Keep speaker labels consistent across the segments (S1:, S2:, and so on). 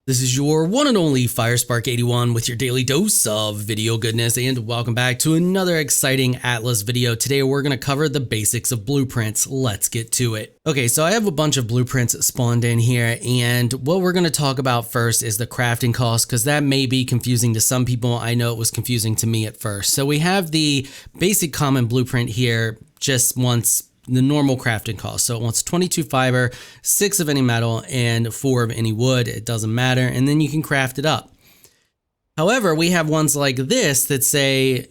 S1: This is your one and only 𝙊𝙪𝙩𝙧𝙤 with your daily dose of video goodness, and welcome back to another exciting Atlas video. Today we're going to cover the basics of blueprints. Let's get to it. Okay, so I have a bunch of blueprints spawned in here, and what we're going to talk about first is the crafting cost, because that may be confusing to some people. I know it was confusing to me at first. So we have the basic common blueprint here, just wants the normal crafting cost. So it wants 22 fiber, 6 of any metal, and 4 of any wood. It doesn't matter. And then you can craft it up. However, we have ones like this that say,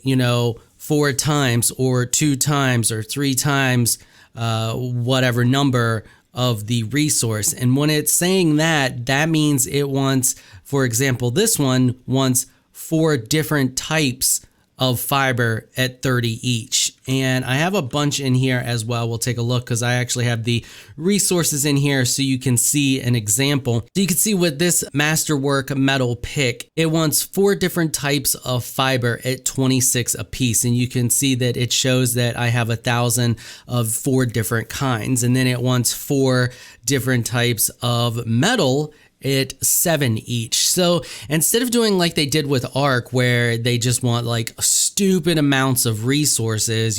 S1: 4 times or 2 times or 3 times whatever number of the resource. And when it's saying that, that means it wants, for example, this one wants 4 different types of fiber at 30 each. And I have a bunch in here as well. We'll take a look because I actually have the resources in here so you can see an example. So you can see with this masterwork metal pick, it wants 4 different types of fiber at 26 a piece. And you can see that it shows that I have 1,000 of 4 different kinds. And then it wants 4 different types of metal at 7 each. So instead of doing like they did with 𝐈𝙪𝙩, where they just want like stupid amounts of resources,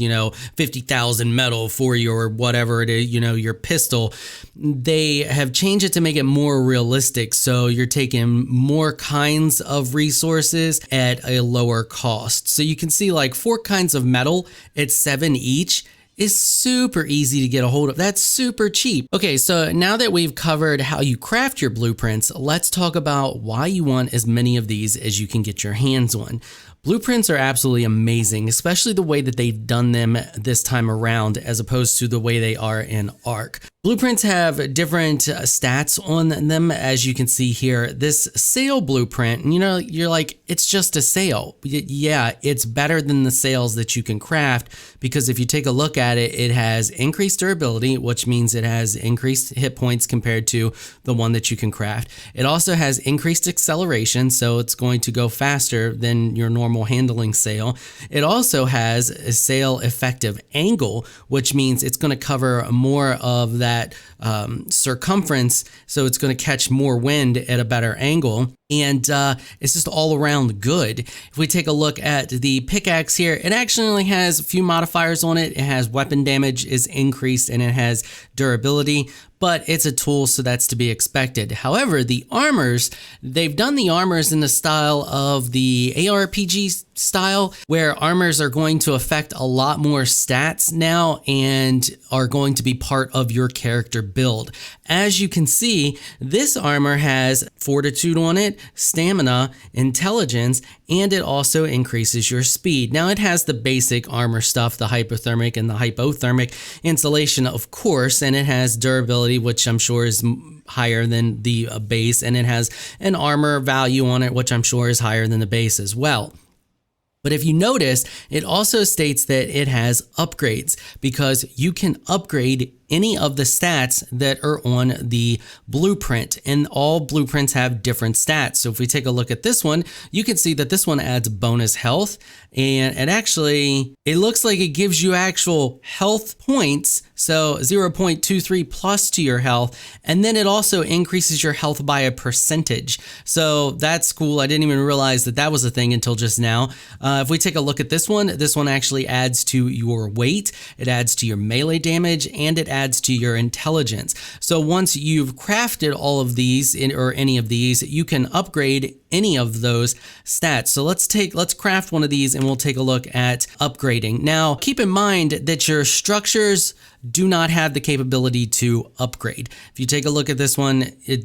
S1: 50,000 metal for your whatever it is, your pistol, they have changed it to make it more realistic. So you're taking more kinds of resources at a lower cost. So you can see like 4 kinds of metal at 7 each is super easy to get a hold of. That's super cheap. Okay, so now that we've covered how you craft your blueprints, let's talk about why you want as many of these as you can get your hands on. Blueprints are absolutely amazing, especially the way that they've done them this time around as opposed to the way they are in 𝐈𝙪𝙪. Blueprints have different stats on them, as you can see here. This sail blueprint, you're like, it's just a sail. Yeah, it's better than the sails that you can craft, because if you take a look at it, it has increased durability, which means it has increased hit points compared to the one that you can craft. It also has increased acceleration, so it's going to go faster than your normal handling sail. It also has a sail effective angle, which means it's going to cover more of that circumference, so it's going to catch more wind at a better angle. And it's just all around good. If we take a look at the pickaxe here, it actually only has a few modifiers on it. It has weapon damage is increased and it has durability, but it's a tool, so that's to be expected. However, the armors, they've done the armors in the style of the ARPG style, where armors are going to affect a lot more stats now and are going to be part of your character build. As you can see, this armor has fortitude on it, stamina, intelligence, and it also increases your speed. Now it has the basic armor stuff, the hypothermic and the hypothermic insulation, of course, and it has durability, which I'm sure is higher than the base, and it has an armor value on it, which I'm sure is higher than the base as well. But if you notice, it also states that it has upgrades, because you can upgrade any of the stats that are on the blueprint, and all blueprints have different stats. So if we take a look at this one, you can see that this one adds bonus health, and it looks like it gives you actual health points, so 0.23 plus to your health, and then it also increases your health by a percentage. So that's cool. I didn't even realize that that was a thing until just now. If we take a look at this one actually adds to your weight, it adds to your melee damage, and it adds to your intelligence. So once you've crafted all of these or any of these, you can upgrade any of those stats. So let's craft one of these and we'll take a look at upgrading. Now, keep in mind that your structures do not have the capability to upgrade. If you take a look at this one, you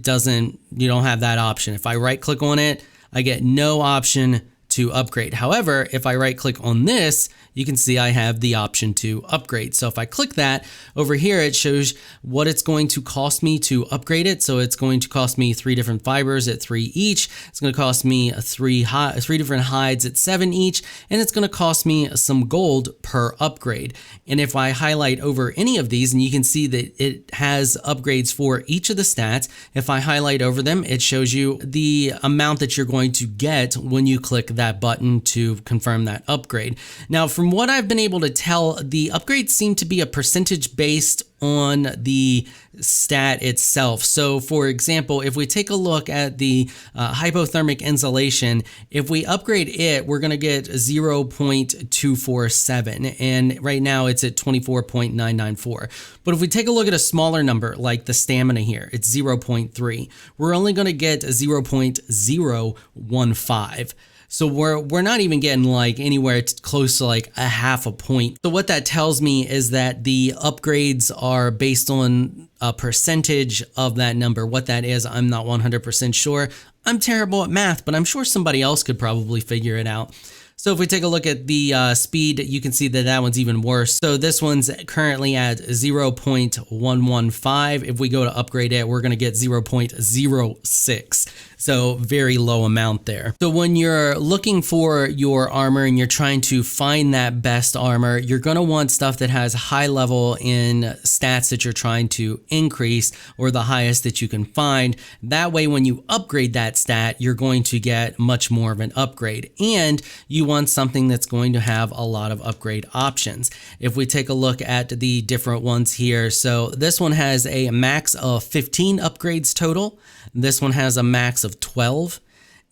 S1: don't have that option. If I right click on it, I get no option to upgrade. However, if I right click on this, you can see I have the option to upgrade. So if I click that over here, it shows what it's going to cost me to upgrade it. So it's going to cost me 3 different fibers at 3 each. It's going to cost me 3 different hides at 7 each, and it's going to cost me some gold per upgrade. And if I highlight over any of these, and you can see that it has upgrades for each of the stats, if I highlight over them, it shows you the amount that you're going to get when you click that button to confirm that upgrade. Now, from what I've been able to tell, the upgrades seem to be a percentage based on the stat itself. So for example, if we take a look at the hypothermic insulation, if we upgrade it, we're going to get 0.247, and right now it's at 24.994. But if we take a look at a smaller number like the stamina here, it's 0.3. We're only going to get 0.015. So we're not even getting like anywhere close to like a half a point. So what that tells me is that the upgrades are based on a percentage of that number. What that is, I'm not 100% sure. I'm terrible at math, but I'm sure somebody else could probably figure it out. So if we take a look at the speed, you can see that that one's even worse. So this one's currently at 0.115. If we go to upgrade it, we're going to get 0.06. So very low amount there. So when you're looking for your armor and you're trying to find that best armor, you're going to want stuff that has high level in stats that you're trying to increase, or the highest that you can find. That way, when you upgrade that stat, you're going to get much more of an upgrade, and you want something that's going to have a lot of upgrade options. If we take a look at the different ones here, so this one has a max of 15 upgrades total. This one has a max of 12,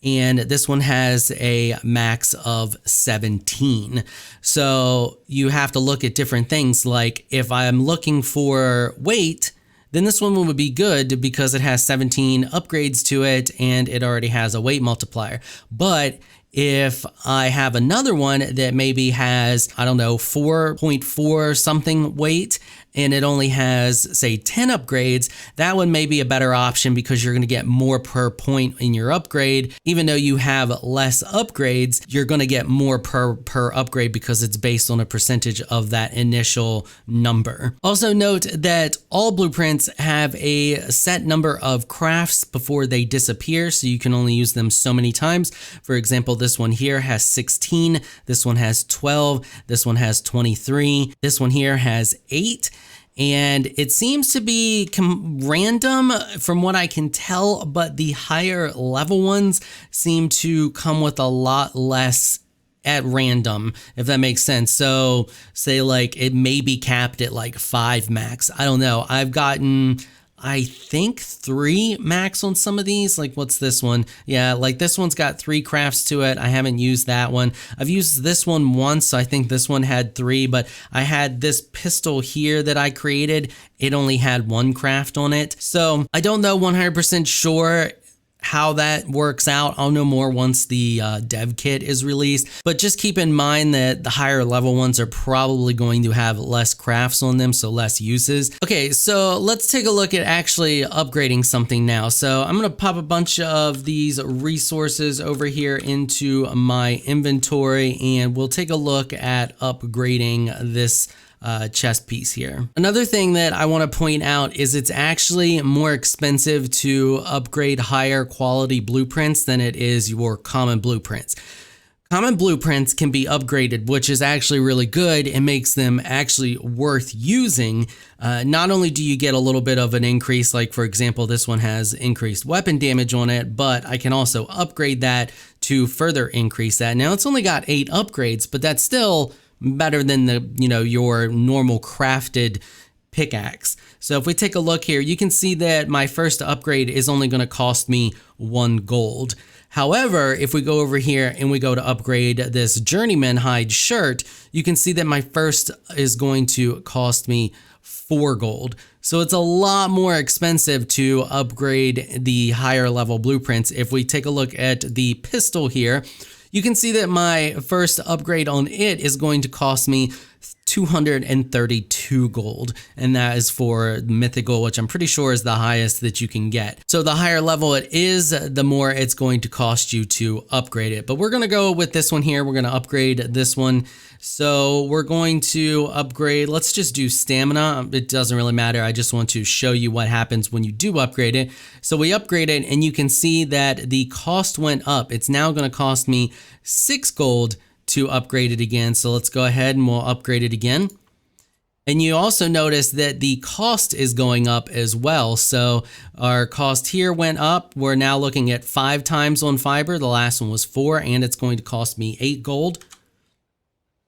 S1: and this one has a max of 17. So you have to look at different things. Like if I'm looking for weight, then this one would be good because it has 17 upgrades to it and it already has a weight multiplier. But if I have another one that maybe has, I don't know, 4.4 something weight, and it only has, say, 10 upgrades, that one may be a better option because you're going to get more per point in your upgrade. Even though you have less upgrades, you're going to get more per upgrade because it's based on a percentage of that initial number. Also note that all blueprints have a set number of crafts before they disappear, so you can only use them so many times. For example, this one here has 16, this one has 12, this one has 23, this one here has 8. And it seems to be random from what I can tell, but the higher level ones seem to come with a lot less at random, if that makes sense. So say like it may be capped at like 5 max. I don't know. I've gotten, I think 3 max on some of these. Like what's this one? Yeah, like this one's got 3 crafts to it. I haven't used that one. I've used this one once. So I think this one had 3, but I had this pistol here that I created. It only had 1 craft on it. So I don't know 100% sure how that works out. I'll know more once the dev kit is released, but just keep in mind that the higher level ones are probably going to have less crafts on them, so less uses. Okay, so let's take a look at actually upgrading something now. So I'm going to pop a bunch of these resources over here into my inventory, and we'll take a look at upgrading this chest piece here. Another thing that I want to point out is it's actually more expensive to upgrade higher quality blueprints than it is your common blueprints. Common blueprints can be upgraded, which is actually really good and makes them actually worth using. Not only do you get a little bit of an increase, like for example, this one has increased weapon damage on it, but I can also upgrade that to further increase that. Now it's only got 8 upgrades, but that's still better than the, your normal crafted pickaxe. So if we take a look here, you can see that my first upgrade is only going to cost me 1 gold. However, if we go over here and we go to upgrade this journeyman hide shirt, you can see that my first is going to cost me 4 gold. So it's a lot more expensive to upgrade the higher level blueprints. If we take a look at the pistol here, you can see that my first upgrade on it is going to cost me 232 gold, and that is for mythical, which I'm pretty sure is the highest that you can get. So the higher level it is, the more it's going to cost you to upgrade it. But we're going to go with this one here. We're going to upgrade this one. So we're going to upgrade, let's just do stamina. It doesn't really matter. I just want to show you what happens when you do upgrade it. So we upgrade it and you can see that the cost went up. It's now going to cost me 6 gold to upgrade it again. So let's go ahead and we'll upgrade it again. And you also notice that the cost is going up as well. So our cost here went up. We're now looking at 5 times on fiber. The last one was 4, and it's going to cost me 8 gold.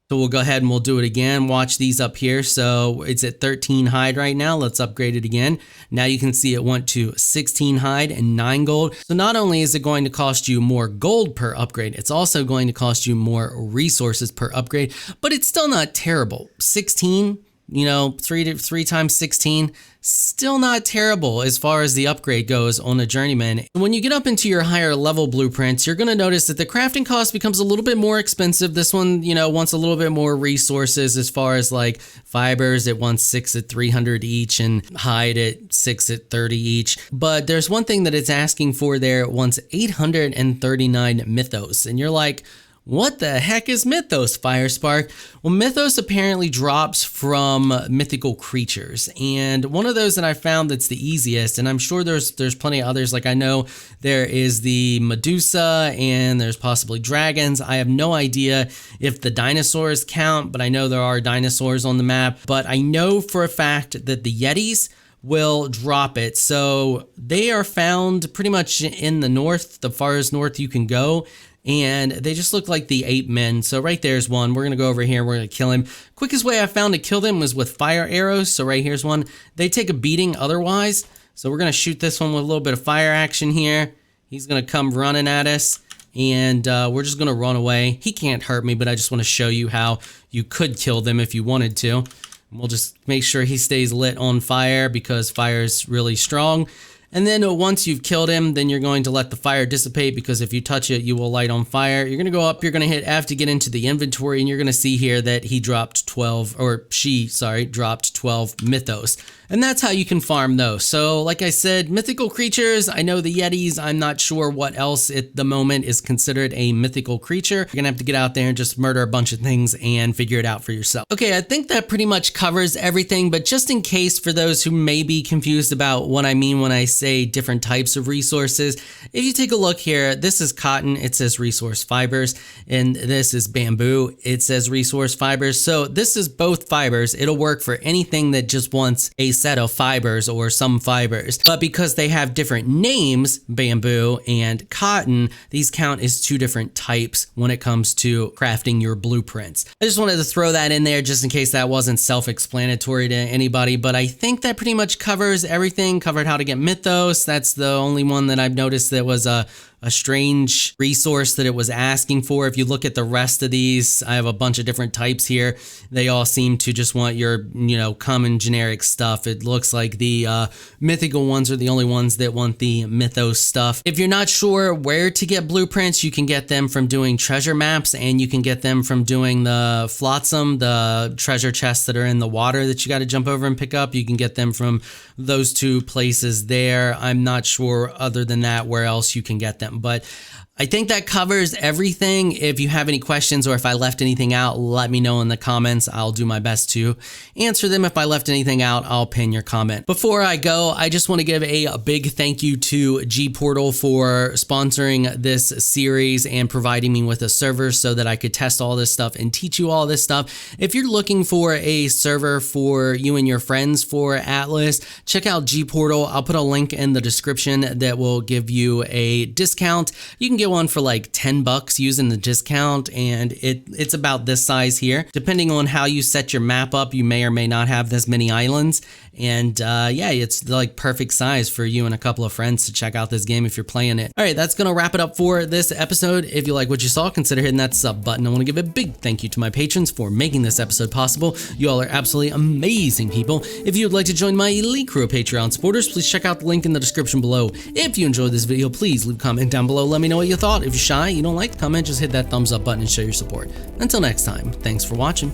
S1: So we'll go ahead and we'll do it again. Watch these up here. So it's at 13 hide right now. Let's upgrade it again. Now you can see it went to 16 hide and 9 gold. So not only is it going to cost you more gold per upgrade, it's also going to cost you more resources per upgrade, but it's still not terrible. 16, you know, 3 times 16, still not terrible as far as the upgrade goes on a journeyman. And when you get up into your higher level blueprints, you're going to notice that the crafting cost becomes a little bit more expensive. This one, you know, wants a little bit more resources as far as like fibers. It wants 6 at 300 each and hide at 6 at 30 each. But there's one thing that it's asking for there. It wants 839 mythos. And you're like, what the heck is mythos, Firespark? Well, mythos apparently drops from mythical creatures, and one of those that I found that's the easiest, and I'm sure there's plenty of others, like I know there is the Medusa and there's possibly dragons. I have no idea if the dinosaurs count, but I know there are dinosaurs on the map. But I know for a fact that the Yetis will drop it. So they are found pretty much in the north, the farthest north you can go. And they just look like the ape men. So right there's one. We're going to go over here. We're going to kill him. Quickest way I found to kill them was with fire arrows. So right here's one. They take a beating otherwise. So we're going to shoot this one with a little bit of fire action here. He's going to come running at us. And we're just going to run away. He can't hurt me, but I just want to show you how you could kill them if you wanted to. We'll just make sure he stays lit on fire because fire is really strong. And then once you've killed him, then you're going to let the fire dissipate, because if you touch it, you will light on fire. You're going to go up, you're going to hit F to get into the inventory, and you're going to see here that he dropped 12, or she, sorry, dropped 12 mythos. And that's how you can farm those. So like I said, mythical creatures, I know the Yetis, I'm not sure what else at the moment is considered a mythical creature. You're going to have to get out there and just murder a bunch of things and figure it out for yourself. Okay, I think that pretty much covers everything, but just in case for those who may be confused about what I mean when I say different types of resources, if you take a look here, this is cotton, it says resource fibers, and this is bamboo, it says resource fibers. So this is both fibers. It'll work for anything that just wants a set of fibers or some fibers, but because they have different names, bamboo and cotton, these count as two different types when it comes to crafting your blueprints. I just wanted to throw that in there just in case that wasn't self-explanatory to anybody, but I think that pretty much covers everything. Covered how to get mythos. That's the only one that I've noticed that was a strange resource that it was asking for. If you look at the rest of these, I have a bunch of different types here. They all seem to just want your, you know, common generic stuff. It looks like the mythical ones are the only ones that want the mythos stuff. If you're not sure where to get blueprints, you can get them from doing treasure maps, and you can get them from doing the flotsam, the treasure chests that are in the water that you got to jump over and pick up. You can get them from those two places there. I'm not sure other than that where else you can get them. But I think that covers everything. If you have any questions or if I left anything out, let me know in the comments. I'll do my best to answer them. If I left anything out, I'll pin your comment. Before I go, I just want to give a big thank you to 𝐵𝐸 for sponsoring this series and providing me with a server so that I could test all this stuff and teach you all this stuff. If you're looking for a server for you and your friends for Atlas, check out 𝐵𝐸. I'll put a link in the description that will give you a discount. You can get one for like 10 bucks using the discount, and it's about this size here. Depending on how you set your map up, you may or may not have this many islands. And yeah, it's like perfect size for you and a couple of friends to check out this game if you're playing it. All right, that's gonna wrap it up for this episode. If you like what you saw, consider hitting that sub button. I want to give a big thank you to my patrons for making this episode possible. You all are absolutely amazing people. If you would like to join my elite crew of Patreon supporters, please check out the link in the description below. If you enjoyed this video, please leave a comment down below. Let me know what you thought. If you're shy, you don't like the comment, just hit that thumbs up button and show your support. Until next time, thanks for watching.